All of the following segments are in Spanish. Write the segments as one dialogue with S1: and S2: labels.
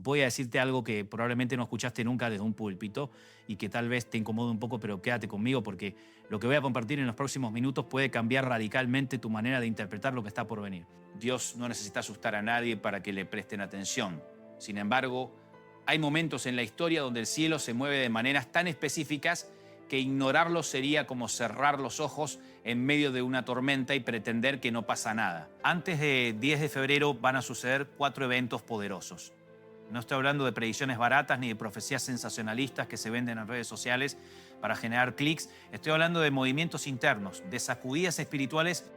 S1: voy a decirte algo que probablemente no escuchaste nunca desde un púlpito y que tal vez te incomode un poco, pero quédate conmigo porque lo que voy a compartir en los próximos minutos puede cambiar radicalmente tu manera de interpretar lo que está por venir. Dios no necesita asustar a nadie para que le presten atención. Sin embargo, hay momentos en la historia donde el cielo se mueve de maneras tan específicas que ignorarlo sería como cerrar los ojos en medio de una tormenta y pretender que no pasa nada. Antes de 10 de febrero van a suceder 4 eventos poderosos. No estoy hablando de predicciones baratas ni de profecías sensacionalistas que se venden en redes sociales para generar clics. Estoy hablando de movimientos internos, de sacudidas espirituales,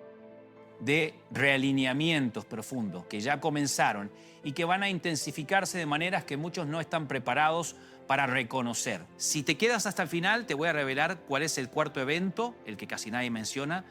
S1: de realineamientos profundos que ya comenzaron y que van a intensificarse de maneras que muchos no están preparados para reconocer. Si te quedas hasta el final, te voy a revelar cuál es el cuarto evento, el que casi nadie menciona,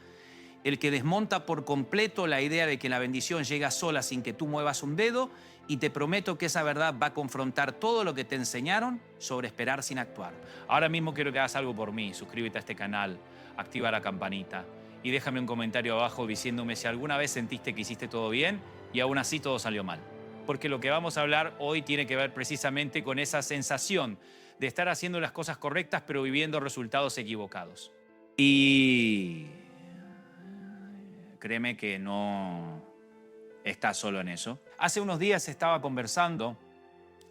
S1: el que desmonta por completo la idea de que la bendición llega sola sin que tú muevas un dedo, y te prometo que esa verdad va a confrontar todo lo que te enseñaron sobre esperar sin actuar. Ahora mismo quiero que hagas algo por mí. Suscríbete a este canal, activa la campanita y déjame un comentario abajo diciéndome si alguna vez sentiste que hiciste todo bien y aún así todo salió mal. Porque lo que vamos a hablar hoy tiene que ver precisamente con esa sensación de estar haciendo las cosas correctas pero viviendo resultados equivocados. Y créeme que no estás solo en eso. Hace unos días estaba conversando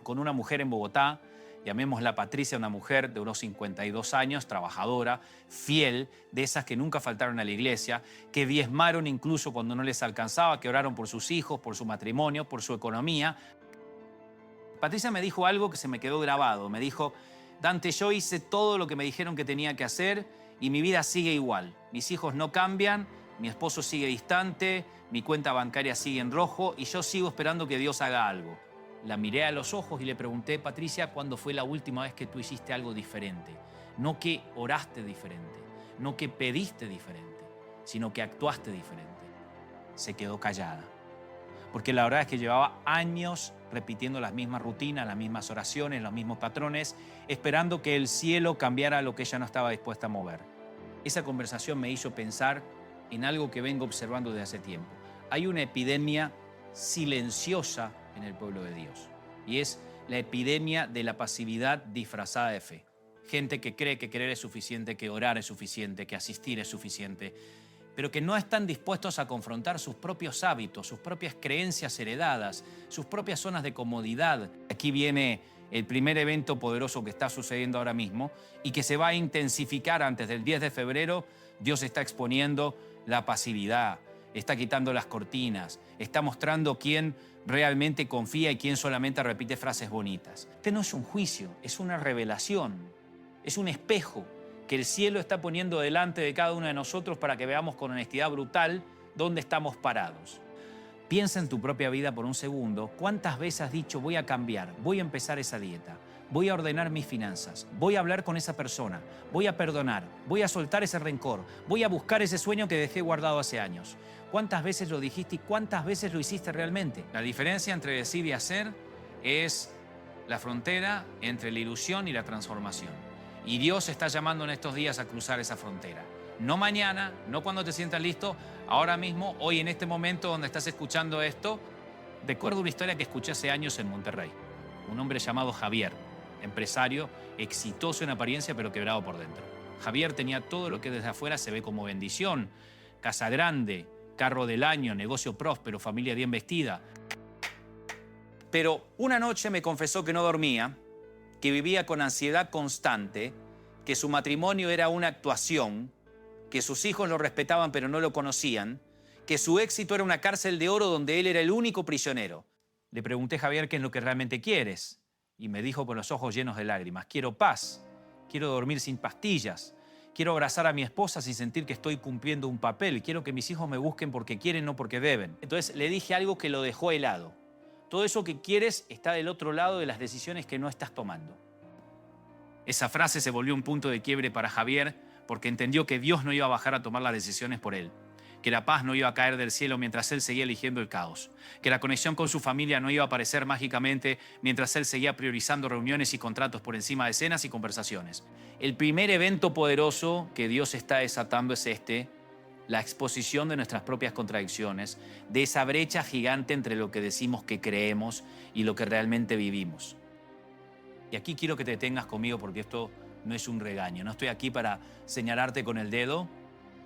S1: con una mujer en Bogotá, llamémosla Patricia, una mujer de unos 52 años, trabajadora, fiel, de esas que nunca faltaron a la iglesia, que diezmaron incluso cuando no les alcanzaba, que oraron por sus hijos, por su matrimonio, por su economía. Patricia me dijo algo que se me quedó grabado. Me dijo: Dante, yo hice todo lo que me dijeron que tenía que hacer y mi vida sigue igual. Mis hijos no cambian, mi esposo sigue distante, mi cuenta bancaria sigue en rojo y yo sigo esperando que Dios haga algo. La miré a los ojos y le pregunté: Patricia, ¿cuándo fue la última vez que tú hiciste algo diferente? No que oraste diferente, no que pediste diferente, sino que actuaste diferente. Se quedó callada. Porque la verdad es que llevaba años repitiendo las mismas rutinas, las mismas oraciones, los mismos patrones, esperando que el cielo cambiara lo que ella no estaba dispuesta a mover. Esa conversación me hizo pensar en algo que vengo observando desde hace tiempo. Hay una epidemia silenciosa en el pueblo de Dios, y es la epidemia de la pasividad disfrazada de fe. Gente que cree que creer es suficiente, que orar es suficiente, que asistir es suficiente, pero que no están dispuestos a confrontar sus propios hábitos, sus propias creencias heredadas, sus propias zonas de comodidad. Aquí viene el primer evento poderoso que está sucediendo ahora mismo y que se va a intensificar antes del 10 de febrero. Dios está exponiendo la pasividad, está quitando las cortinas, está mostrando quién realmente confía y quién solamente repite frases bonitas. Este no es un juicio, es una revelación, es un espejo que el cielo está poniendo delante de cada uno de nosotros para que veamos con honestidad brutal dónde estamos parados. Piensa en tu propia vida por un segundo. ¿Cuántas veces has dicho: voy a cambiar, voy a empezar esa dieta, voy a ordenar mis finanzas, voy a hablar con esa persona, voy a perdonar, voy a soltar ese rencor, voy a buscar ese sueño que dejé guardado hace años? ¿Cuántas veces lo dijiste y cuántas veces lo hiciste realmente? La diferencia entre decir y hacer es la frontera entre la ilusión y la transformación. Y Dios está llamando en estos días a cruzar esa frontera. No mañana, no cuando te sientas listo, ahora mismo, hoy en este momento donde estás escuchando esto. Recuerdo una historia que escuché hace años en Monterrey. Un hombre llamado Javier, empresario, exitoso en apariencia pero quebrado por dentro. Javier tenía todo lo que desde afuera se ve como bendición: casa grande, carro del año, negocio próspero, familia bien vestida. Pero una noche me confesó que no dormía, que vivía con ansiedad constante, que su matrimonio era una actuación, que sus hijos lo respetaban pero no lo conocían, que su éxito era una cárcel de oro donde él era el único prisionero. Le pregunté: Javier, ¿qué es lo que realmente quieres? Y me dijo con los ojos llenos de lágrimas: quiero paz, quiero dormir sin pastillas, quiero abrazar a mi esposa sin sentir que estoy cumpliendo un papel, quiero que mis hijos me busquen porque quieren, no porque deben. Entonces le dije algo que lo dejó helado: todo eso que quieres está del otro lado de las decisiones que no estás tomando. Esa frase se volvió un punto de quiebre para Javier, porque entendió que Dios no iba a bajar a tomar las decisiones por él, que la paz no iba a caer del cielo mientras él seguía eligiendo el caos, que la conexión con su familia no iba a aparecer mágicamente mientras él seguía priorizando reuniones y contratos por encima de cenas y conversaciones. El primer evento poderoso que Dios está desatando es este: la exposición de nuestras propias contradicciones, de esa brecha gigante entre lo que decimos que creemos y lo que realmente vivimos. Y aquí quiero que te detengas conmigo porque esto no es un regaño. No estoy aquí para señalarte con el dedo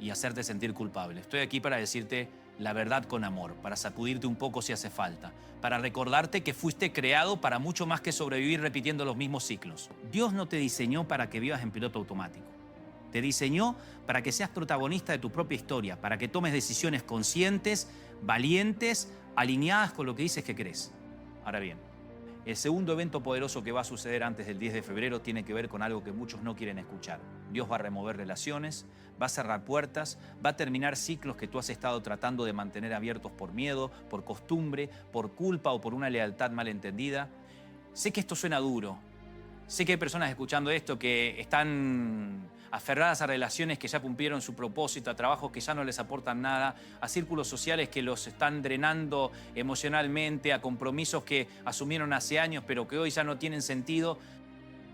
S1: y hacerte sentir culpable. Estoy aquí para decirte la verdad con amor, para sacudirte un poco si hace falta, para recordarte que fuiste creado para mucho más que sobrevivir repitiendo los mismos ciclos. Dios no te diseñó para que vivas en piloto automático. Te diseñó para que seas protagonista de tu propia historia, para que tomes decisiones conscientes, valientes, alineadas con lo que dices que crees. Ahora bien, el segundo evento poderoso que va a suceder antes del 10 de febrero tiene que ver con algo que muchos no quieren escuchar. Dios va a remover relaciones, va a cerrar puertas, va a terminar ciclos que tú has estado tratando de mantener abiertos por miedo, por costumbre, por culpa o por una lealtad malentendida. Sé que esto suena duro. Sé que hay personas escuchando esto que están aferradas a relaciones que ya cumplieron su propósito, a trabajos que ya no les aportan nada, a círculos sociales que los están drenando emocionalmente, a compromisos que asumieron hace años pero que hoy ya no tienen sentido.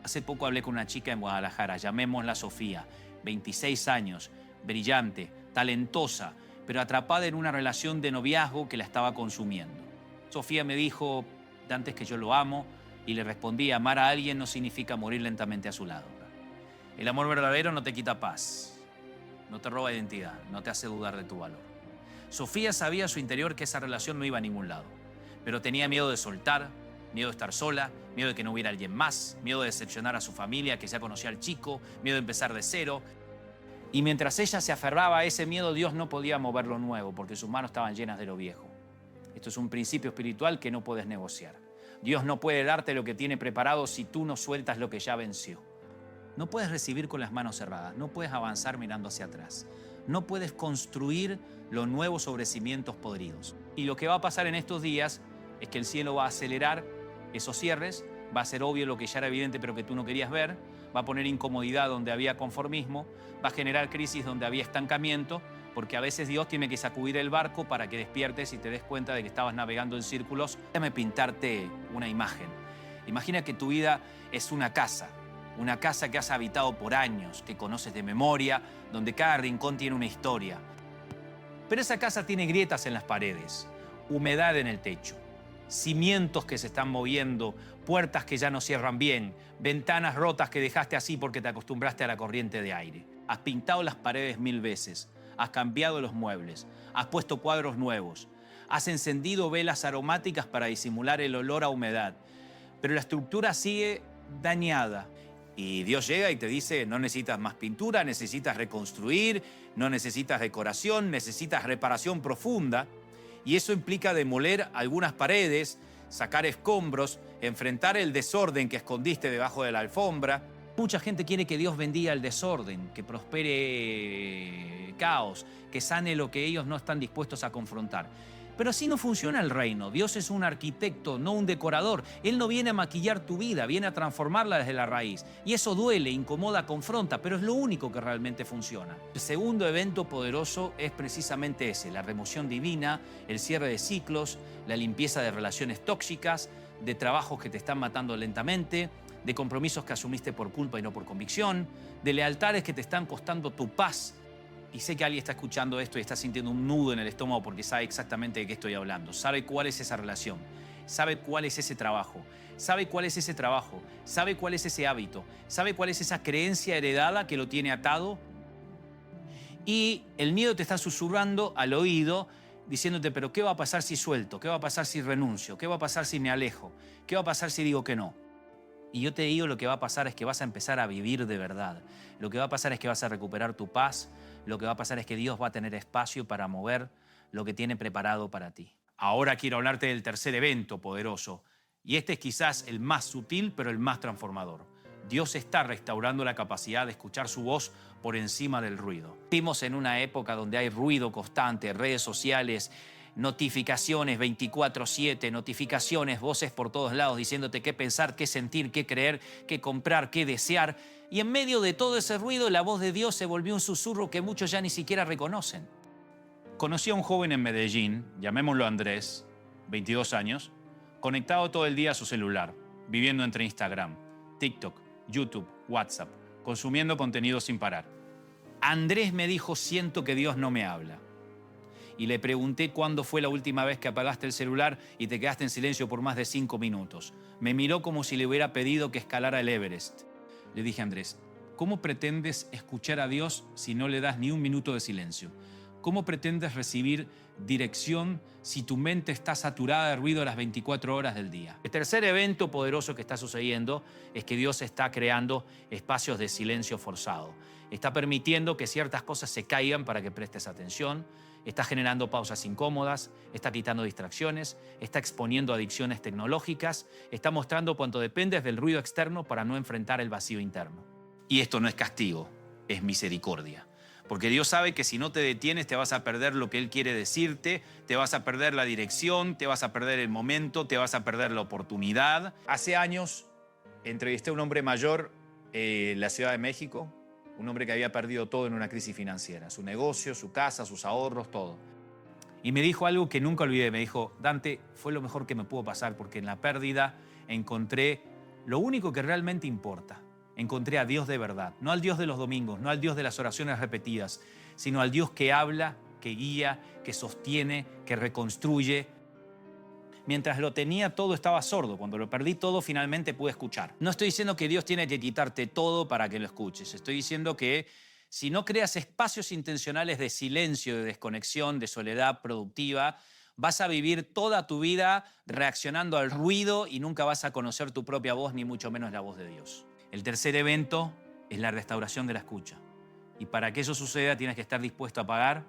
S1: Hace poco hablé con una chica en Guadalajara, llamémosla Sofía, 26 años, brillante, talentosa, pero atrapada en una relación de noviazgo que la estaba consumiendo. Sofía me dijo antes que yo lo amo y le respondí, amar a alguien no significa morir lentamente a su lado. El amor verdadero no te quita paz, no te roba identidad, no te hace dudar de tu valor. Sofía sabía a su interior que esa relación no iba a ningún lado, pero tenía miedo de soltar, miedo de estar sola, miedo de que no hubiera alguien más, miedo de decepcionar a su familia que ya conocía al chico, miedo de empezar de cero. Y mientras ella se aferraba a ese miedo, Dios no podía mover lo nuevo porque sus manos estaban llenas de lo viejo. Esto es un principio espiritual que no puedes negociar. Dios no puede darte lo que tiene preparado si tú no sueltas lo que ya venció. No puedes recibir con las manos cerradas, no puedes avanzar mirando hacia atrás. No puedes construir lo nuevo sobre cimientos podridos. Y lo que va a pasar en estos días es que el cielo va a acelerar esos cierres, va a ser obvio lo que ya era evidente pero que tú no querías ver, va a poner incomodidad donde había conformismo, va a generar crisis donde había estancamiento, porque a veces Dios tiene que sacudir el barco para que despiertes y te des cuenta de que estabas navegando en círculos. Déjame pintarte una imagen. Imagina que tu vida es una casa que has habitado por años, que conoces de memoria, donde cada rincón tiene una historia. Pero esa casa tiene grietas en las paredes, humedad en el techo, cimientos que se están moviendo, puertas que ya no cierran bien, ventanas rotas que dejaste así porque te acostumbraste a la corriente de aire. Has pintado las paredes 1000 veces, has cambiado los muebles, has puesto cuadros nuevos, has encendido velas aromáticas para disimular el olor a humedad, pero la estructura sigue dañada. Y Dios llega y te dice, no necesitas más pintura, necesitas reconstruir, no necesitas decoración, necesitas reparación profunda. Y eso implica demoler algunas paredes, sacar escombros, enfrentar el desorden que escondiste debajo de la alfombra. Mucha gente quiere que Dios bendiga el desorden, que prospere caos, que sane lo que ellos no están dispuestos a confrontar. Pero así no funciona el reino. Dios es un arquitecto, no un decorador. Él no viene a maquillar tu vida, viene a transformarla desde la raíz. Y eso duele, incomoda, confronta, pero es lo único que realmente funciona. El segundo evento poderoso es precisamente ese, la remoción divina, el cierre de ciclos, la limpieza de relaciones tóxicas, de trabajos que te están matando lentamente, de compromisos que asumiste por culpa y no por convicción, de lealtades que te están costando tu paz. Y sé que alguien está escuchando esto y está sintiendo un nudo en el estómago porque sabe exactamente de qué estoy hablando. Sabe cuál es esa relación, sabe cuál es ese trabajo, sabe cuál es ese trabajo, sabe cuál es ese hábito, sabe cuál es esa creencia heredada que lo tiene atado. Y el miedo te está susurrando al oído diciéndote, pero ¿qué va a pasar si suelto? ¿Qué va a pasar si renuncio? ¿Qué va a pasar si me alejo? ¿Qué va a pasar si digo que no? Y yo te digo, lo que va a pasar es que vas a empezar a vivir de verdad. Lo que va a pasar es que vas a recuperar tu paz. Lo que va a pasar es que Dios va a tener espacio para mover lo que tiene preparado para ti. Ahora quiero hablarte del tercer evento poderoso. Y este es quizás el más sutil, pero el más transformador. Dios está restaurando la capacidad de escuchar su voz por encima del ruido. Vivimos en una época donde hay ruido constante, redes sociales, notificaciones 24/7, notificaciones, voces por todos lados diciéndote qué pensar, qué sentir, qué creer, qué comprar, qué desear. Y en medio de todo ese ruido, la voz de Dios se volvió un susurro que muchos ya ni siquiera reconocen. Conocí a un joven en Medellín, llamémoslo Andrés, 22 años, conectado todo el día a su celular, viviendo entre Instagram, TikTok, YouTube, WhatsApp, consumiendo contenido sin parar. Andrés me dijo, siento que Dios no me habla. Y le pregunté cuándo fue la última vez que apagaste el celular y te quedaste en silencio por más de 5 minutos. Me miró como si le hubiera pedido que escalara el Everest. Le dije a Andrés, ¿cómo pretendes escuchar a Dios si no le das ni un minuto de silencio? ¿Cómo pretendes recibir dirección si tu mente está saturada de ruido las 24 horas del día? El tercer evento poderoso que está sucediendo es que Dios está creando espacios de silencio forzado. Está permitiendo que ciertas cosas se caigan para que prestes atención, está generando pausas incómodas, está quitando distracciones, está exponiendo adicciones tecnológicas, está mostrando cuánto dependes del ruido externo para no enfrentar el vacío interno. Y esto no es castigo, es misericordia. Porque Dios sabe que si no te detienes te vas a perder lo que Él quiere decirte, te vas a perder la dirección, te vas a perder el momento, te vas a perder la oportunidad. Hace años entrevisté a un hombre mayor en la Ciudad de México, un hombre que había perdido todo en una crisis financiera, su negocio, su casa, sus ahorros, todo. Y me dijo algo que nunca olvidé, me dijo, Dante, fue lo mejor que me pudo pasar porque en la pérdida encontré lo único que realmente importa. Encontré a Dios de verdad, no al Dios de los domingos, no al Dios de las oraciones repetidas, sino al Dios que habla, que guía, que sostiene, que reconstruye. Mientras lo tenía todo estaba sordo, cuando lo perdí todo finalmente pude escuchar. No estoy diciendo que Dios tiene que quitarte todo para que lo escuches, estoy diciendo que si no creas espacios intencionales de silencio, de desconexión, de soledad productiva, vas a vivir toda tu vida reaccionando al ruido y nunca vas a conocer tu propia voz, ni mucho menos la voz de Dios. El tercer evento es la restauración de la escucha. Y para que eso suceda tienes que estar dispuesto a pagar,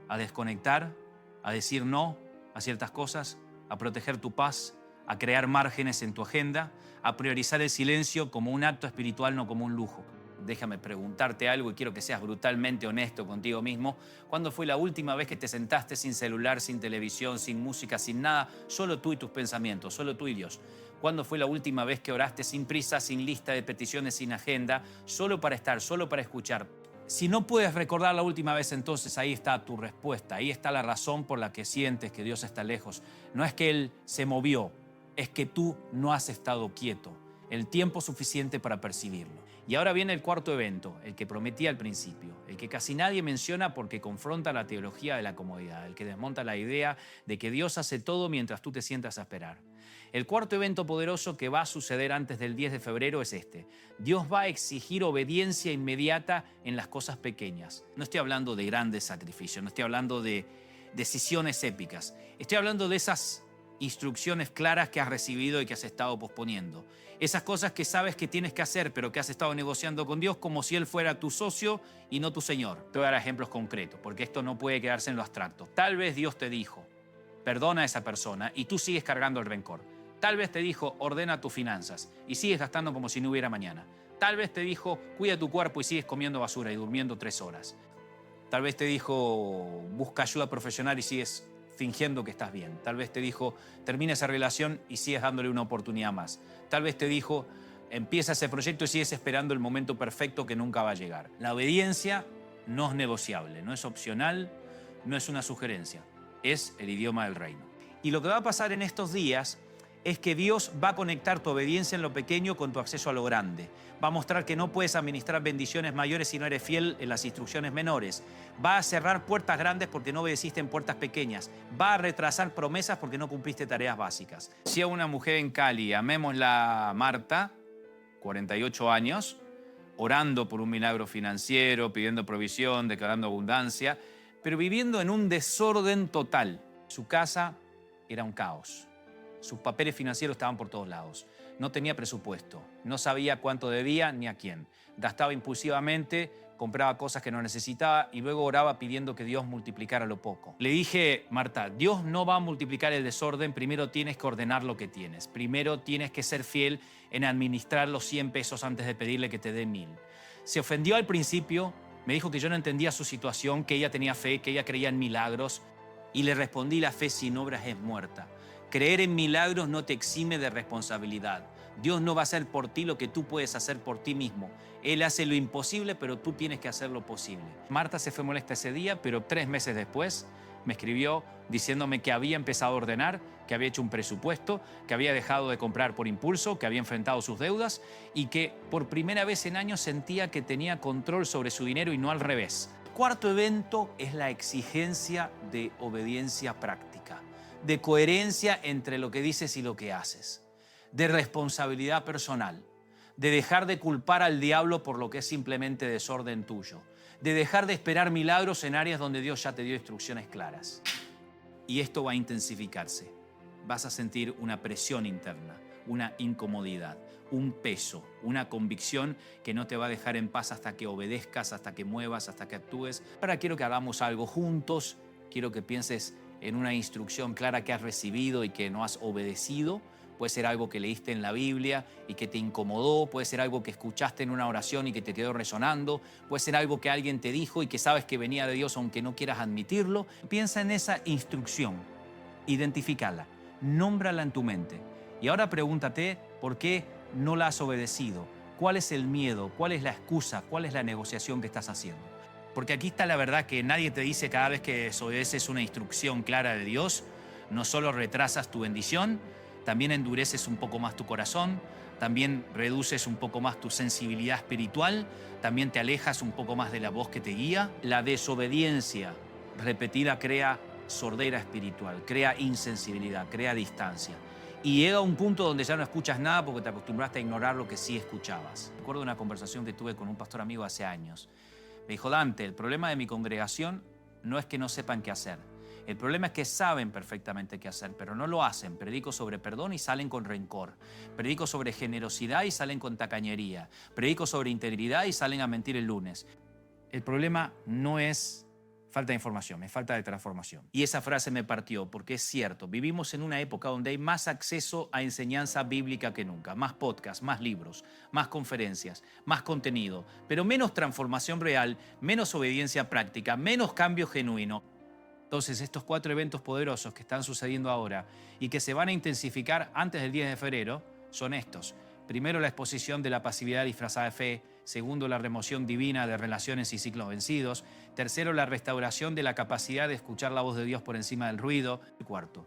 S1: a desconectar, a decir no a ciertas cosas, a proteger tu paz, a crear márgenes en tu agenda, a priorizar el silencio como un acto espiritual, no como un lujo. Déjame preguntarte algo y quiero que seas brutalmente honesto contigo mismo. ¿Cuándo fue la última vez que te sentaste sin celular, sin televisión, sin música, sin nada? Solo tú y tus pensamientos, solo tú y Dios. ¿Cuándo fue la última vez que oraste sin prisa, sin lista de peticiones, sin agenda, solo para estar, solo para escuchar? Si no puedes recordar la última vez, entonces ahí está tu respuesta, ahí está la razón por la que sientes que Dios está lejos. No es que Él se movió, es que tú no has estado quieto el tiempo suficiente para percibirlo. Y ahora viene el cuarto evento, el que prometí al principio, el que casi nadie menciona porque confronta la teología de la comodidad, el que desmonta la idea de que Dios hace todo mientras tú te sientas a esperar. El cuarto evento poderoso que va a suceder antes del 10 de febrero es este. Dios va a exigir obediencia inmediata en las cosas pequeñas. No estoy hablando de grandes sacrificios, no estoy hablando de decisiones épicas. Estoy hablando de esas instrucciones claras que has recibido y que has estado posponiendo. Esas cosas que sabes que tienes que hacer, pero que has estado negociando con Dios como si Él fuera tu socio y no tu Señor. Te voy a dar ejemplos concretos, porque esto no puede quedarse en lo abstracto. Tal vez Dios te dijo, perdona a esa persona y tú sigues cargando el rencor. Tal vez te dijo, ordena tus finanzas y sigues gastando como si no hubiera mañana. Tal vez te dijo, cuida tu cuerpo y sigues comiendo basura y durmiendo 3 horas. Tal vez te dijo, busca ayuda profesional y sigues fingiendo que estás bien. Tal vez te dijo, termina esa relación y sigues dándole una oportunidad más. Tal vez te dijo, empieza ese proyecto y sigues esperando el momento perfecto que nunca va a llegar. La obediencia no es negociable, no es opcional, no es una sugerencia, es el idioma del reino. Y lo que va a pasar en estos días es que Dios va a conectar tu obediencia en lo pequeño con tu acceso a lo grande. Va a mostrar que no puedes administrar bendiciones mayores si no eres fiel en las instrucciones menores. Va a cerrar puertas grandes porque no obedeciste en puertas pequeñas. Va a retrasar promesas porque no cumpliste tareas básicas. Si a una mujer en Cali, llamémosla Marta, 48 años, orando por un milagro financiero, pidiendo provisión, declarando abundancia, pero viviendo en un desorden total. Su casa era un caos. Sus papeles financieros estaban por todos lados. No tenía presupuesto, no sabía cuánto debía ni a quién. Gastaba impulsivamente, compraba cosas que no necesitaba y luego oraba pidiendo que Dios multiplicara lo poco. Le dije, Marta, Dios no va a multiplicar el desorden, primero tienes que ordenar lo que tienes. Primero tienes que ser fiel en administrar los 100 pesos antes de pedirle que te dé 1000. Se ofendió al principio, me dijo que yo no entendía su situación, que ella tenía fe, que ella creía en milagros y le respondí, la fe sin obras es muerta. Creer en milagros no te exime de responsabilidad. Dios no va a hacer por ti lo que tú puedes hacer por ti mismo. Él hace lo imposible, pero tú tienes que hacer lo posible. Marta se fue molesta ese día, pero 3 meses después me escribió diciéndome que había empezado a ordenar, que había hecho un presupuesto, que había dejado de comprar por impulso, que había enfrentado sus deudas y que por primera vez en años sentía que tenía control sobre su dinero y no al revés. El cuarto evento es la exigencia de obediencia práctica, de coherencia entre lo que dices y lo que haces, de responsabilidad personal, de dejar de culpar al diablo por lo que es simplemente desorden tuyo, de dejar de esperar milagros en áreas donde Dios ya te dio instrucciones claras. Y esto va a intensificarse. Vas a sentir una presión interna, una incomodidad, un peso, una convicción que no te va a dejar en paz hasta que obedezcas, hasta que muevas, hasta que actúes. Ahora quiero que hagamos algo juntos, quiero que pienses en una instrucción clara que has recibido y que no has obedecido. Puede ser algo que leíste en la Biblia y que te incomodó, puede ser algo que escuchaste en una oración y que te quedó resonando, puede ser algo que alguien te dijo y que sabes que venía de Dios aunque no quieras admitirlo. Piensa en esa instrucción, identifícala, nómbrala en tu mente y ahora pregúntate por qué no la has obedecido, cuál es el miedo, cuál es la excusa, cuál es la negociación que estás haciendo. Porque aquí está la verdad que nadie te dice cada vez que desobedeces una instrucción clara de Dios, no solo retrasas tu bendición, también endureces un poco más tu corazón, también reduces un poco más tu sensibilidad espiritual, también te alejas un poco más de la voz que te guía. La desobediencia repetida crea sordera espiritual, crea insensibilidad, crea distancia. Y llega a un punto donde ya no escuchas nada porque te acostumbraste a ignorar lo que sí escuchabas. Recuerdo una conversación que tuve con un pastor amigo hace años. Me dijo, Dante, el problema de mi congregación no es que no sepan qué hacer. El problema es que saben perfectamente qué hacer, pero no lo hacen. Predico sobre perdón y salen con rencor. Predico sobre generosidad y salen con tacañería. Predico sobre integridad y salen a mentir el lunes. El problema no es falta de información, es falta de transformación. Y esa frase me partió porque es cierto. Vivimos en una época donde hay más acceso a enseñanza bíblica que nunca. Más podcasts, más libros, más conferencias, más contenido. Pero menos transformación real, menos obediencia práctica, menos cambio genuino. Entonces, estos 4 eventos poderosos que están sucediendo ahora y que se van a intensificar antes del 10 de febrero son estos. Primero, la exposición de la pasividad disfrazada de fe. Segundo, la remoción divina de relaciones y ciclos vencidos. Tercero, la restauración de la capacidad de escuchar la voz de Dios por encima del ruido. Y cuarto,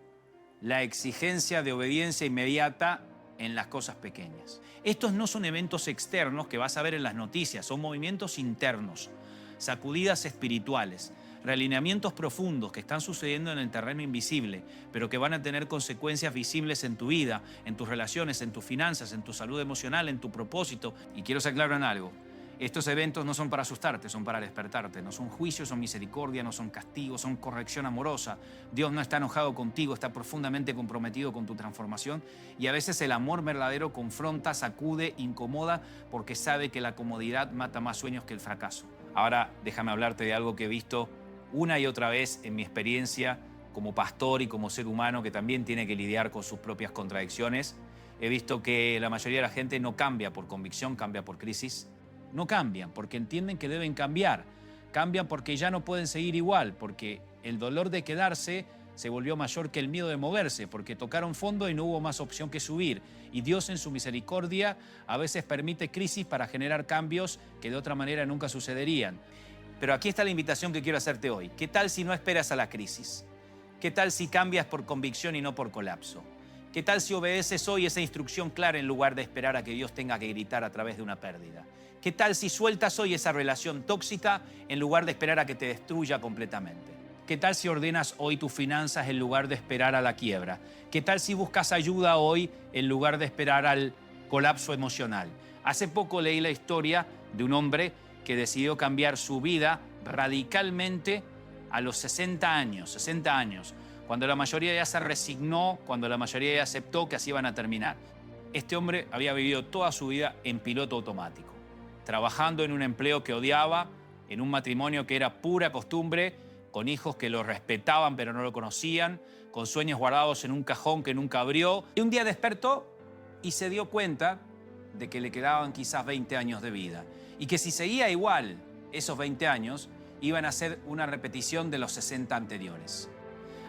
S1: la exigencia de obediencia inmediata en las cosas pequeñas. Estos no son eventos externos que vas a ver en las noticias, son movimientos internos, sacudidas espirituales, realineamientos profundos que están sucediendo en el terreno invisible, pero que van a tener consecuencias visibles en tu vida, en tus relaciones, en tus finanzas, en tu salud emocional, en tu propósito. Y quiero ser claro en algo. Estos eventos no son para asustarte, son para despertarte. No son juicios, son misericordia, no son castigos, son corrección amorosa. Dios no está enojado contigo, está profundamente comprometido con tu transformación. Y a veces el amor verdadero confronta, sacude, incomoda, porque sabe que la comodidad mata más sueños que el fracaso. Ahora déjame hablarte de algo que he visto una y otra vez en mi experiencia como pastor y como ser humano que también tiene que lidiar con sus propias contradicciones. He visto que la mayoría de la gente no cambia por convicción, cambia por crisis. No cambian porque entienden que deben cambiar. Cambian porque ya no pueden seguir igual, porque el dolor de quedarse se volvió mayor que el miedo de moverse, porque tocaron fondo y no hubo más opción que subir. Y Dios en su misericordia a veces permite crisis para generar cambios que de otra manera nunca sucederían. Pero aquí está la invitación que quiero hacerte hoy. ¿Qué tal si no esperas a la crisis? ¿Qué tal si cambias por convicción y no por colapso? ¿Qué tal si obedeces hoy esa instrucción clara en lugar de esperar a que Dios tenga que gritar a través de una pérdida? ¿Qué tal si sueltas hoy esa relación tóxica en lugar de esperar a que te destruya completamente? ¿Qué tal si ordenas hoy tus finanzas en lugar de esperar a la quiebra? ¿Qué tal si buscas ayuda hoy en lugar de esperar al colapso emocional? Hace poco leí la historia de un hombre que decidió cambiar su vida radicalmente a los 60 años, cuando la mayoría ya se resignó, cuando la mayoría ya aceptó que así iban a terminar. Este hombre había vivido toda su vida en piloto automático, trabajando en un empleo que odiaba, en un matrimonio que era pura costumbre, con hijos que lo respetaban pero no lo conocían, con sueños guardados en un cajón que nunca abrió. Y un día despertó y se dio cuenta de que le quedaban quizás 20 años de vida y que si seguía igual esos 20 años iban a ser una repetición de los 60 anteriores.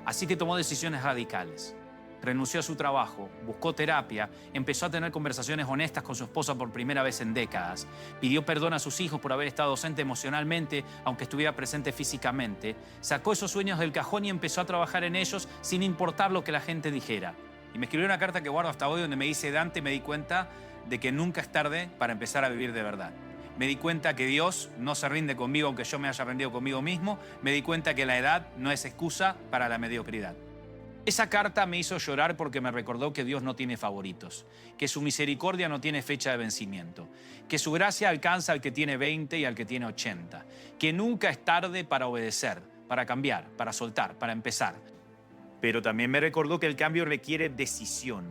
S1: Así que tomó decisiones radicales. renunció a su trabajo, buscó terapia, empezó a tener conversaciones honestas con su esposa por primera vez en décadas, pidió perdón a sus hijos por haber estado ausente emocionalmente, aunque estuviera presente físicamente, sacó esos sueños del cajón y empezó a trabajar en ellos sin importar lo que la gente dijera. Y me escribió una carta que guardo hasta hoy donde me dice: Dante, me di cuenta de que nunca es tarde para empezar a vivir de verdad. Me di cuenta que Dios no se rinde conmigo aunque yo me haya rendido conmigo mismo. Me di cuenta que la edad no es excusa para la mediocridad. Esa carta me hizo llorar porque me recordó que Dios no tiene favoritos, que su misericordia no tiene fecha de vencimiento, que su gracia alcanza al que tiene 20 y al que tiene 80, que nunca es tarde para obedecer, para cambiar, para soltar, para empezar. Pero también me recordó que el cambio requiere decisión,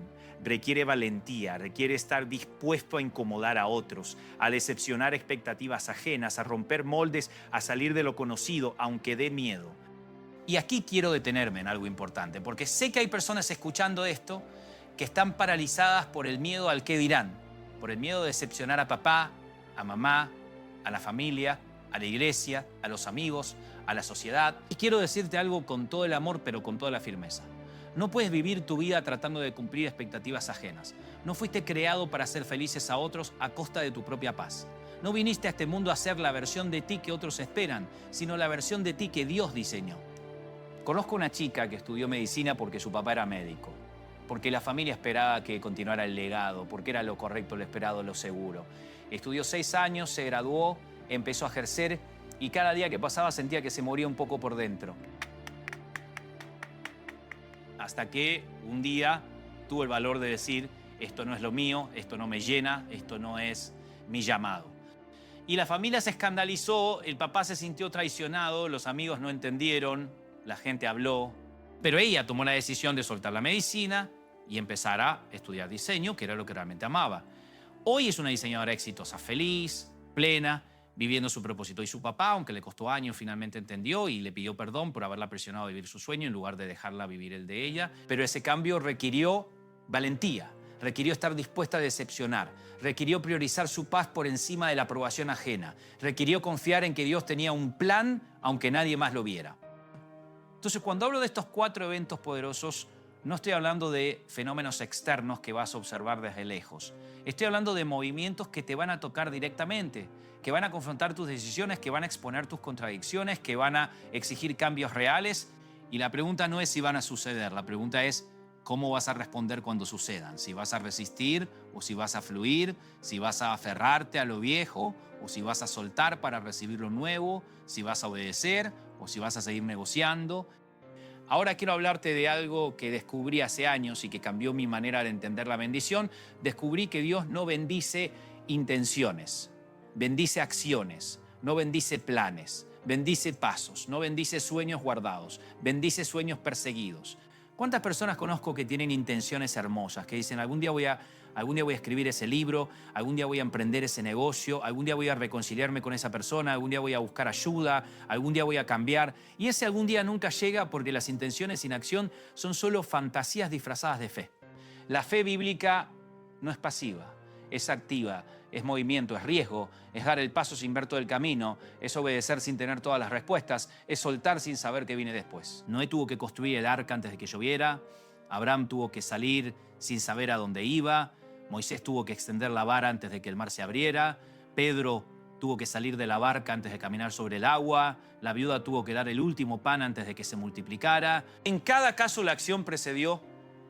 S1: requiere valentía, requiere estar dispuesto a incomodar a otros, a decepcionar expectativas ajenas, a romper moldes, a salir de lo conocido, aunque dé miedo. Y aquí quiero detenerme en algo importante, porque sé que hay personas escuchando esto que están paralizadas por el miedo al qué dirán, por el miedo de decepcionar a papá, a mamá, a la familia, a la iglesia, a los amigos, a la sociedad. Y quiero decirte algo con todo el amor, pero con toda la firmeza. No puedes vivir tu vida tratando de cumplir expectativas ajenas. No fuiste creado para hacer felices a otros a costa de tu propia paz. No viniste a este mundo a ser la versión de ti que otros esperan, sino la versión de ti que Dios diseñó. Conozco una chica que estudió medicina porque su papá era médico, porque la familia esperaba que continuara el legado, porque era lo correcto, lo esperado, lo seguro. Estudió 6 años, se graduó, empezó a ejercer y cada día que pasaba sentía que se moría un poco por dentro. Hasta que un día tuvo el valor de decir: esto no es lo mío, esto no me llena, esto no es mi llamado. Y la familia se escandalizó, el papá se sintió traicionado, los amigos no entendieron, la gente habló, pero ella tomó la decisión de soltar la medicina y empezar a estudiar diseño, que era lo que realmente amaba. Hoy es una diseñadora exitosa, feliz, plena, viviendo su propósito. Y su papá, aunque le costó años, finalmente entendió y le pidió perdón por haberla presionado a vivir su sueño en lugar de dejarla vivir el de ella. Pero ese cambio requirió valentía, requirió estar dispuesta a decepcionar, requirió priorizar su paz por encima de la aprobación ajena, requirió confiar en que Dios tenía un plan aunque nadie más lo viera. Entonces, cuando hablo de estos 4 eventos poderosos, no estoy hablando de fenómenos externos que vas a observar desde lejos. Estoy hablando de movimientos que te van a tocar directamente, que van a confrontar tus decisiones, que van a exponer tus contradicciones, que van a exigir cambios reales. Y la pregunta no es si van a suceder, la pregunta es cómo vas a responder cuando sucedan. Si vas a resistir o si vas a fluir, si vas a aferrarte a lo viejo o si vas a soltar para recibir lo nuevo, si vas a obedecer o si vas a seguir negociando. Ahora quiero hablarte de algo que descubrí hace años y que cambió mi manera de entender la bendición. Descubrí que Dios no bendice intenciones, bendice acciones, no bendice planes, bendice pasos, no bendice sueños guardados, bendice sueños perseguidos. ¿Cuántas personas conozco que tienen intenciones hermosas, que dicen algún día voy a escribir ese libro, algún día voy a emprender ese negocio, algún día voy a reconciliarme con esa persona, algún día voy a buscar ayuda, algún día voy a cambiar? Y ese algún día nunca llega porque las intenciones sin acción son solo fantasías disfrazadas de fe. La fe bíblica no es pasiva, es activa, es movimiento, es riesgo, es dar el paso sin ver todo el camino, es obedecer sin tener todas las respuestas, es soltar sin saber qué viene después. Noé tuvo que construir el arca antes de que lloviera, Abraham tuvo que salir sin saber a dónde iba, Moisés tuvo que extender la vara antes de que el mar se abriera, Pedro tuvo que salir de la barca antes de caminar sobre el agua, la viuda tuvo que dar el último pan antes de que se multiplicara. En cada caso la acción precedió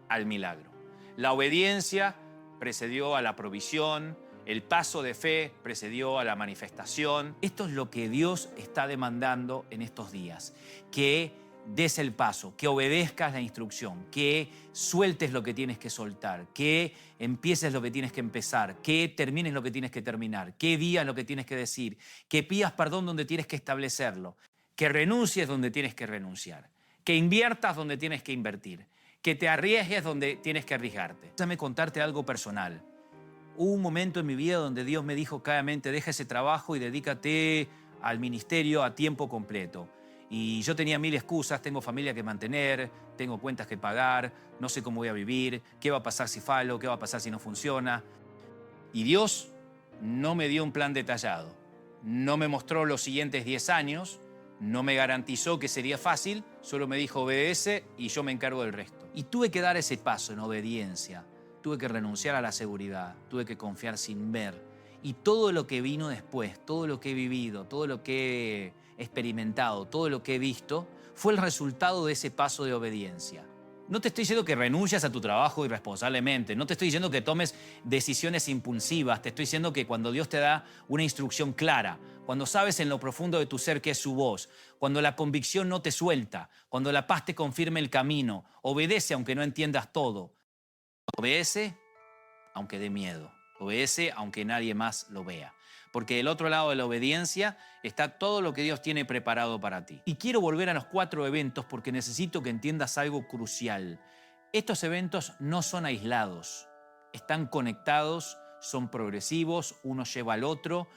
S1: al milagro. La obediencia precedió a la provisión, el paso de fe precedió a la manifestación. Esto es lo que Dios está demandando en estos días, que des el paso, que obedezcas la instrucción, que sueltes lo que tienes que soltar, que empieces lo que tienes que empezar, que termines lo que tienes que terminar, que digas lo que tienes que decir, que pidas perdón donde tienes que establecerlo, que renuncies donde tienes que renunciar, que inviertas donde tienes que invertir, que te arriesgues donde tienes que arriesgarte. Déjame contarte algo personal. Hubo un momento en mi vida donde Dios me dijo claramente: deja ese trabajo y dedícate al ministerio a tiempo completo. Y yo tenía 1000 excusas: tengo familia que mantener, tengo cuentas que pagar, no sé cómo voy a vivir, qué va a pasar si falo, qué va a pasar si no funciona. Y Dios no me dio un plan detallado, no me mostró los siguientes 10 años, no me garantizó que sería fácil, solo me dijo: obedece y yo me encargo del resto. Y tuve que dar ese paso en obediencia. Tuve que renunciar a la seguridad. Tuve que confiar sin ver. Y todo lo que vino después, todo lo que he vivido, todo lo que he experimentado, todo lo que he visto, fue el resultado de ese paso de obediencia. No te estoy diciendo que renuncies a tu trabajo irresponsablemente, no te estoy diciendo que tomes decisiones impulsivas, te estoy diciendo que cuando Dios te da una instrucción clara, cuando sabes en lo profundo de tu ser que es su voz, cuando la convicción no te suelta, cuando la paz te confirme el camino, obedece aunque no entiendas todo, obedece aunque dé miedo, obedece aunque nadie más lo vea. Porque del otro lado de la obediencia está todo lo que Dios tiene preparado para ti. Y quiero volver a los 4 eventos porque necesito que entiendas algo crucial. Estos eventos no son aislados, están conectados, son progresivos, uno lleva al otro.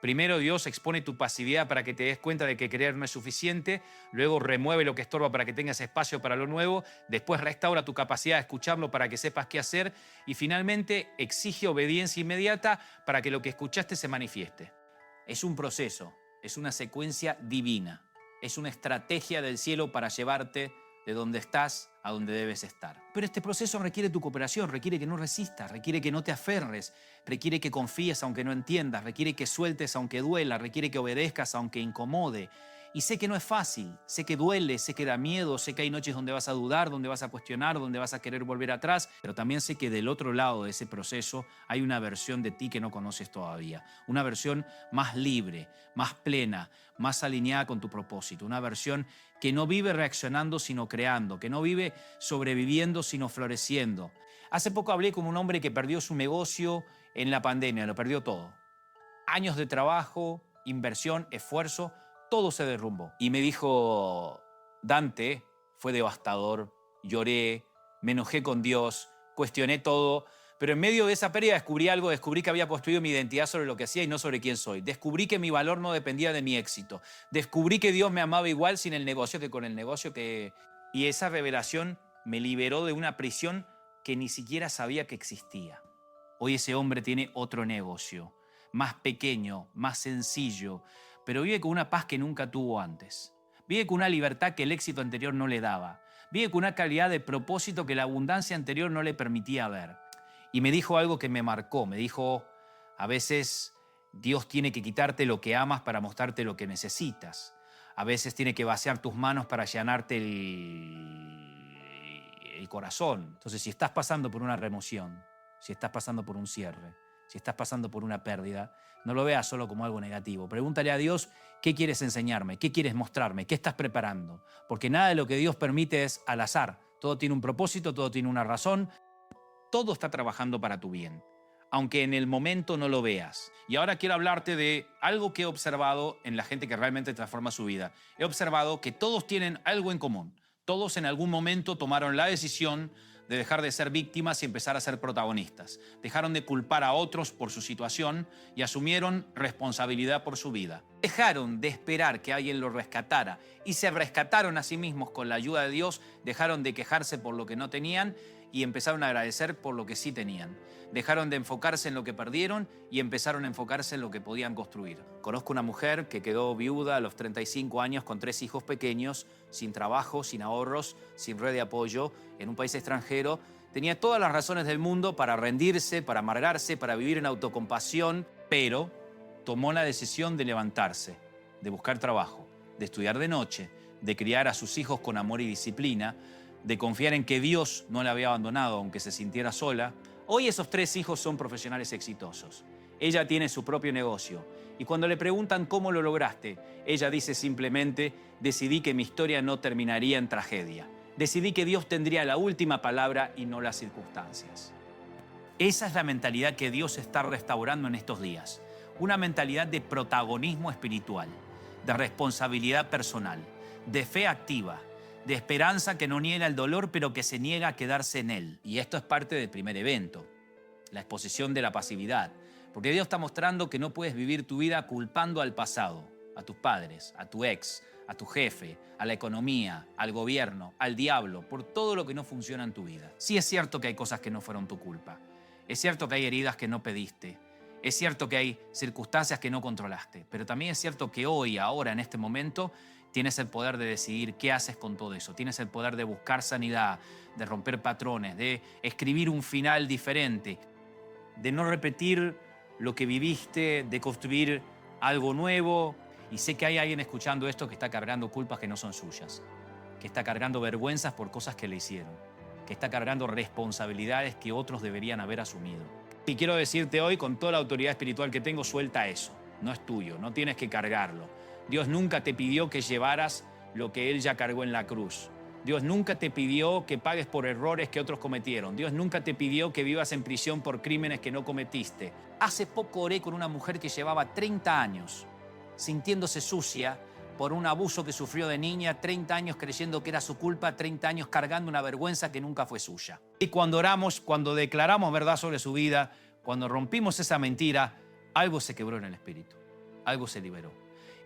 S1: Primero Dios expone tu pasividad para que te des cuenta de que creer no es suficiente, luego remueve lo que estorba para que tengas espacio para lo nuevo, después restaura tu capacidad de escucharlo para que sepas qué hacer y finalmente exige obediencia inmediata para que lo que escuchaste se manifieste. Es un proceso, es una secuencia divina, es una estrategia del cielo para llevarte de donde estás a donde debes estar. Pero este proceso requiere tu cooperación, requiere que no resistas, requiere que no te aferres, requiere que confíes aunque no entiendas, requiere que sueltes aunque duela, requiere que obedezcas aunque incomode. Y sé que no es fácil, sé que duele, sé que da miedo, sé que hay noches donde vas a dudar, donde vas a cuestionar, donde vas a querer volver atrás, pero también sé que del otro lado de ese proceso hay una versión de ti que no conoces todavía, una versión más libre, más plena, más alineada con tu propósito, una versión que no vive reaccionando sino creando, que no vive sobreviviendo sino floreciendo. Hace poco hablé con un hombre que perdió su negocio en la pandemia, lo perdió todo. Años de trabajo, inversión, esfuerzo, todo se derrumbó. Y me dijo, Dante, fue devastador, lloré, me enojé con Dios, cuestioné todo, pero en medio de esa pérdida descubrí algo, descubrí que había construido mi identidad sobre lo que hacía y no sobre quién soy. Descubrí que mi valor no dependía de mi éxito. Descubrí que Dios me amaba igual sin el negocio que con el negocio que... Y esa revelación me liberó de una prisión que ni siquiera sabía que existía. Hoy ese hombre tiene otro negocio, más pequeño, más sencillo, pero vive con una paz que nunca tuvo antes. Vive con una libertad que el éxito anterior no le daba. Vive con una calidad de propósito que la abundancia anterior no le permitía ver. Y me dijo algo que me marcó. Me dijo, a veces Dios tiene que quitarte lo que amas para mostrarte lo que necesitas. A veces tiene que vaciar tus manos para allanarte el corazón. Entonces, si estás pasando por una remoción, si estás pasando por un cierre, si estás pasando por una pérdida, no lo veas solo como algo negativo. Pregúntale a Dios, ¿qué quieres enseñarme? ¿Qué quieres mostrarme? ¿Qué estás preparando? Porque nada de lo que Dios permite es al azar. Todo tiene un propósito, todo tiene una razón. Todo está trabajando para tu bien, aunque en el momento no lo veas. Y ahora quiero hablarte de algo que he observado en la gente que realmente transforma su vida. He observado que todos tienen algo en común. Todos en algún momento tomaron la decisión de dejar de ser víctimas y empezar a ser protagonistas. Dejaron de culpar a otros por su situación y asumieron responsabilidad por su vida. Dejaron de esperar que alguien los rescatara y se rescataron a sí mismos con la ayuda de Dios. Dejaron de quejarse por lo que no tenían y empezaron a agradecer por lo que sí tenían. Dejaron de enfocarse en lo que perdieron y empezaron a enfocarse en lo que podían construir. Conozco una mujer que quedó viuda a los 35 años con 3 hijos pequeños, sin trabajo, sin ahorros, sin red de apoyo, en un país extranjero. Tenía todas las razones del mundo para rendirse, para amargarse, para vivir en autocompasión, pero tomó la decisión de levantarse, de buscar trabajo, de estudiar de noche, de criar a sus hijos con amor y disciplina, de confiar en que Dios no la había abandonado aunque se sintiera sola. Hoy esos 3 hijos son profesionales exitosos. Ella tiene su propio negocio y cuando le preguntan cómo lo lograste, ella dice simplemente, decidí que mi historia no terminaría en tragedia. Decidí que Dios tendría la última palabra y no las circunstancias. Esa es la mentalidad que Dios está restaurando en estos días. Una mentalidad de protagonismo espiritual, de responsabilidad personal, de fe activa, de esperanza que no niega el dolor, pero que se niega a quedarse en él. Y esto es parte del primer evento, la exposición de la pasividad. Porque Dios está mostrando que no puedes vivir tu vida culpando al pasado, a tus padres, a tu ex, a tu jefe, a la economía, al gobierno, al diablo, por todo lo que no funciona en tu vida. Sí es cierto que hay cosas que no fueron tu culpa. Es cierto que hay heridas que no pediste. Es cierto que hay circunstancias que no controlaste. Pero también es cierto que hoy, ahora, en este momento, Tienes el poder de decidir qué haces con todo eso. Tienes el poder de buscar sanidad, de romper patrones, de escribir un final diferente, de no repetir lo que viviste, de construir algo nuevo. Y sé que hay alguien escuchando esto que está cargando culpas que no son suyas, que está cargando vergüenzas por cosas que le hicieron, que está cargando responsabilidades que otros deberían haber asumido. Y quiero decirte hoy, con toda la autoridad espiritual que tengo, suelta eso. No es tuyo, no tienes que cargarlo. Dios nunca te pidió que llevaras lo que Él ya cargó en la cruz. Dios nunca te pidió que pagues por errores que otros cometieron. Dios nunca te pidió que vivas en prisión por crímenes que no cometiste. Hace poco oré con una mujer que llevaba 30 años sintiéndose sucia por un abuso que sufrió de niña, 30 años creyendo que era su culpa, 30 años cargando una vergüenza que nunca fue suya. Y cuando oramos, cuando declaramos verdad sobre su vida, cuando rompimos esa mentira, algo se quebró en el espíritu, algo se liberó.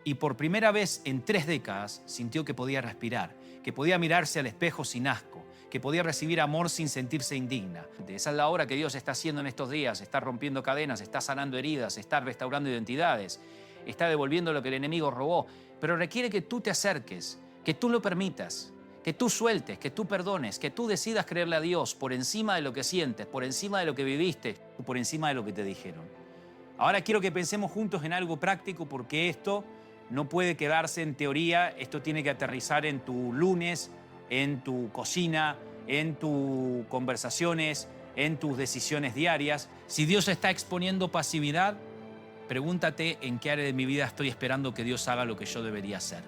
S1: Y por primera vez en 3 décadas sintió que podía respirar, que podía mirarse al espejo sin asco, que podía recibir amor sin sentirse indigna. Esa es la obra que Dios está haciendo en estos días, está rompiendo cadenas, está sanando heridas, está restaurando identidades, está devolviendo lo que el enemigo robó, pero requiere que tú te acerques, que tú lo permitas, que tú sueltes, que tú perdones, que tú decidas creerle a Dios por encima de lo que sientes, por encima de lo que viviste, por encima de lo que te dijeron. Ahora quiero que pensemos juntos en algo práctico, porque esto no puede quedarse en teoría, esto tiene que aterrizar en tu lunes, en tu cocina, en tus conversaciones, en tus decisiones diarias. Si Dios está exponiendo pasividad, pregúntate en qué área de mi vida estoy esperando que Dios haga lo que yo debería hacer.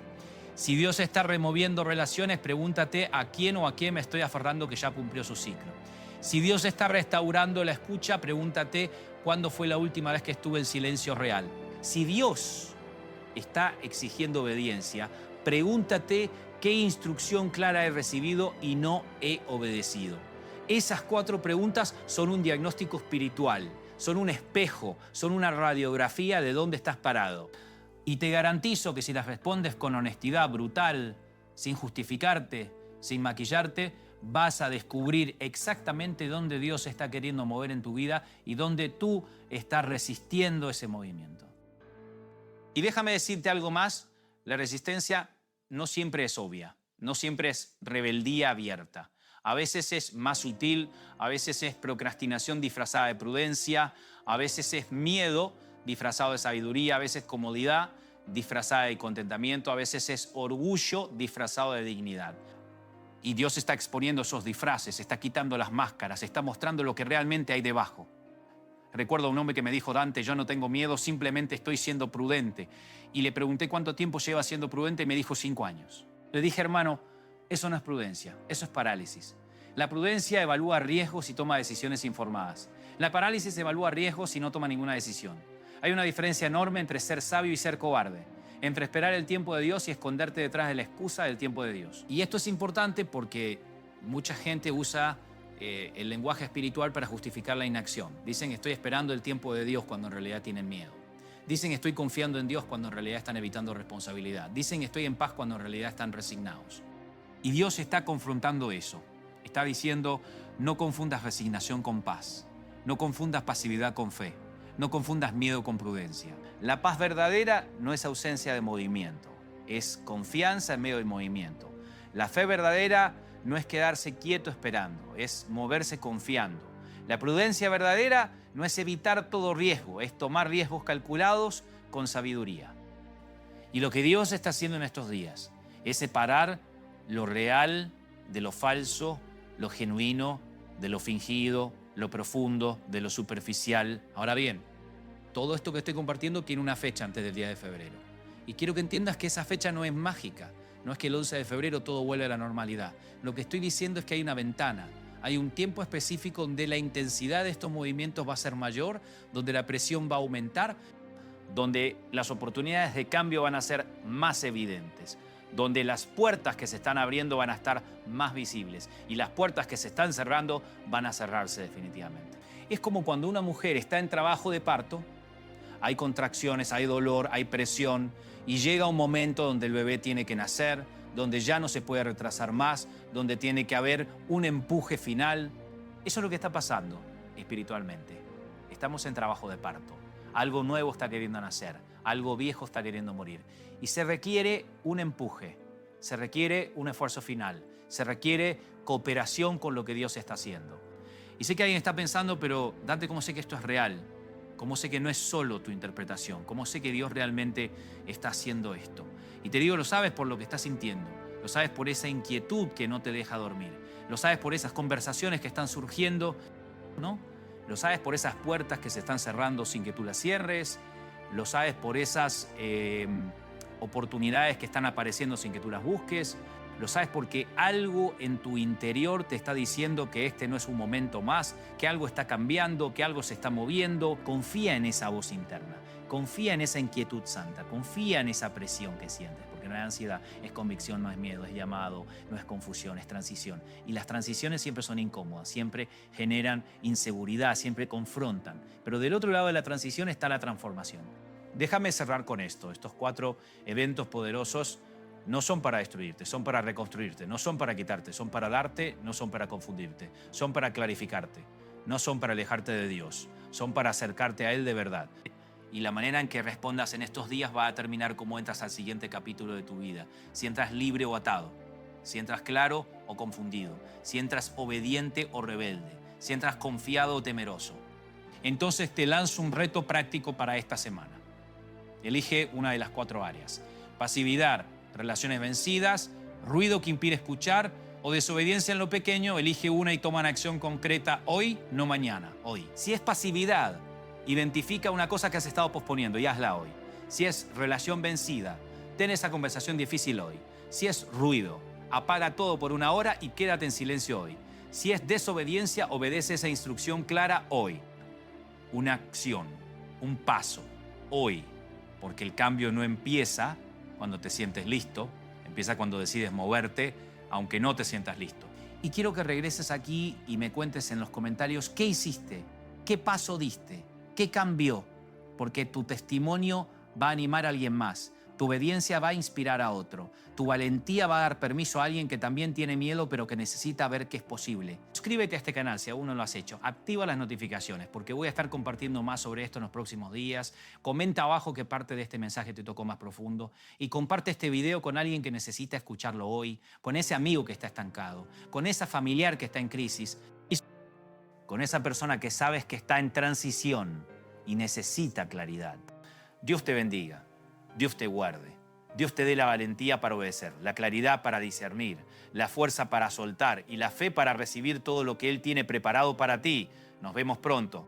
S1: Si Dios está removiendo relaciones, pregúntate a quién o a quién me estoy aferrando que ya cumplió su ciclo. Si Dios está restaurando la escucha, pregúntate cuándo fue la última vez que estuve en silencio real. Si Dios está exigiendo obediencia, pregúntate qué instrucción clara he recibido y no he obedecido. Esas 4 preguntas son un diagnóstico espiritual. Son un espejo, son una radiografía de dónde estás parado. Y te garantizo que si las respondes con honestidad brutal, sin justificarte, sin maquillarte, vas a descubrir exactamente dónde Dios está queriendo mover en tu vida y dónde tú estás resistiendo ese movimiento. Y déjame decirte algo más, la resistencia no siempre es obvia, no siempre es rebeldía abierta. A veces es más sutil, a veces es procrastinación disfrazada de prudencia, a veces es miedo disfrazado de sabiduría, a veces comodidad disfrazada de contentamiento, a veces es orgullo disfrazado de dignidad. Y Dios está exponiendo esos disfraces, está quitando las máscaras, está mostrando lo que realmente hay debajo. Recuerdo a un hombre que me dijo: Dante, yo no tengo miedo, simplemente estoy siendo prudente. Y le pregunté cuánto tiempo lleva siendo prudente y me dijo 5 años. Le dije: hermano, eso no es prudencia, eso es parálisis. La prudencia evalúa riesgos y toma decisiones informadas. La parálisis evalúa riesgos y no toma ninguna decisión. Hay una diferencia enorme entre ser sabio y ser cobarde, entre esperar el tiempo de Dios y esconderte detrás de la excusa del tiempo de Dios. Y esto es importante porque mucha gente usa el lenguaje espiritual para justificar la inacción. Dicen: estoy esperando el tiempo de Dios, cuando en realidad tienen miedo. Dicen: estoy confiando en Dios, cuando en realidad están evitando responsabilidad. Dicen: estoy en paz, cuando en realidad están resignados. Y Dios está confrontando eso. Está diciendo: no confundas resignación con paz. No confundas pasividad con fe. No confundas miedo con prudencia. La paz verdadera no es ausencia de movimiento. Es confianza en medio del movimiento. La fe verdadera no es quedarse quieto esperando. Es moverse confiando. La prudencia verdadera no es evitar todo riesgo. Es tomar riesgos calculados con sabiduría. Y lo que Dios está haciendo en estos días es separar lo real de lo falso, lo genuino de lo fingido, lo profundo de lo superficial. Ahora bien, todo esto que estoy compartiendo tiene una fecha antes del día de febrero. Y quiero que entiendas que esa fecha no es mágica. No es que el 11 de febrero todo vuelve a la normalidad. Lo que estoy diciendo es que hay una ventana. Hay un tiempo específico donde la intensidad de estos movimientos va a ser mayor, donde la presión va a aumentar, donde las oportunidades de cambio van a ser más evidentes, donde las puertas que se están abriendo van a estar más visibles y las puertas que se están cerrando van a cerrarse definitivamente. Es como cuando una mujer está en trabajo de parto, hay contracciones, hay dolor, hay presión y llega un momento donde el bebé tiene que nacer, donde ya no se puede retrasar más, donde tiene que haber un empuje final. Eso es lo que está pasando espiritualmente. Estamos en trabajo de parto. Algo nuevo está queriendo nacer. Algo viejo está queriendo morir. Y se requiere un empuje, se requiere un esfuerzo final, se requiere cooperación con lo que Dios está haciendo. Y sé que alguien está pensando, pero Dante, ¿cómo sé que esto es real? ¿Cómo sé que no es solo tu interpretación? ¿Cómo sé que Dios realmente está haciendo esto? Y te digo, lo sabes por lo que estás sintiendo. Lo sabes por esa inquietud que no te deja dormir. Lo sabes por esas conversaciones que están surgiendo, ¿no? Lo sabes por esas puertas que se están cerrando sin que tú las cierres. Lo sabes por esas oportunidades que están apareciendo sin que tú las busques. Lo sabes porque algo en tu interior te está diciendo que este no es un momento más, que algo está cambiando, que algo se está moviendo. Confía en esa voz interna, confía en esa inquietud santa, confía en esa presión que sientes, porque no es ansiedad, es convicción, no es miedo, es llamado, no es confusión, es transición. Y las transiciones siempre son incómodas, siempre generan inseguridad, siempre confrontan. Pero del otro lado de la transición está la transformación. Déjame cerrar con esto. Estos 4 eventos poderosos no son para destruirte, son para reconstruirte, no son para quitarte, son para darte, no son para confundirte, son para clarificarte, no son para alejarte de Dios, son para acercarte a Él de verdad. Y la manera en que respondas en estos días va a determinar cómo entras al siguiente capítulo de tu vida, si entras libre o atado, si entras claro o confundido, si entras obediente o rebelde, si entras confiado o temeroso. Entonces te lanzo un reto práctico para esta semana. Elige una de las 4 áreas: pasividad, relaciones vencidas, ruido que impide escuchar o desobediencia en lo pequeño. Elige una y toma una acción concreta hoy, no mañana, hoy. Si es pasividad, identifica una cosa que has estado posponiendo y hazla hoy. Si es relación vencida, ten esa conversación difícil hoy. Si es ruido, apaga todo por 1 hora y quédate en silencio hoy. Si es desobediencia, obedece esa instrucción clara hoy. Una acción, un paso, hoy. Porque el cambio no empieza cuando te sientes listo, empieza cuando decides moverte, aunque no te sientas listo. Y quiero que regreses aquí y me cuentes en los comentarios qué hiciste, qué paso diste, qué cambió, porque tu testimonio va a animar a alguien más, tu obediencia va a inspirar a otro, tu valentía va a dar permiso a alguien que también tiene miedo pero que necesita ver que es posible. Suscríbete a este canal si aún no lo has hecho, activa las notificaciones porque voy a estar compartiendo más sobre esto en los próximos días. Comenta abajo qué parte de este mensaje te tocó más profundo y comparte este video con alguien que necesita escucharlo hoy, con ese amigo que está estancado, con esa familiar que está en crisis y con esa persona que sabes que está en transición y necesita claridad. Dios te bendiga. Dios te guarde, Dios te dé la valentía para obedecer, la claridad para discernir, la fuerza para soltar y la fe para recibir todo lo que Él tiene preparado para ti. Nos vemos pronto.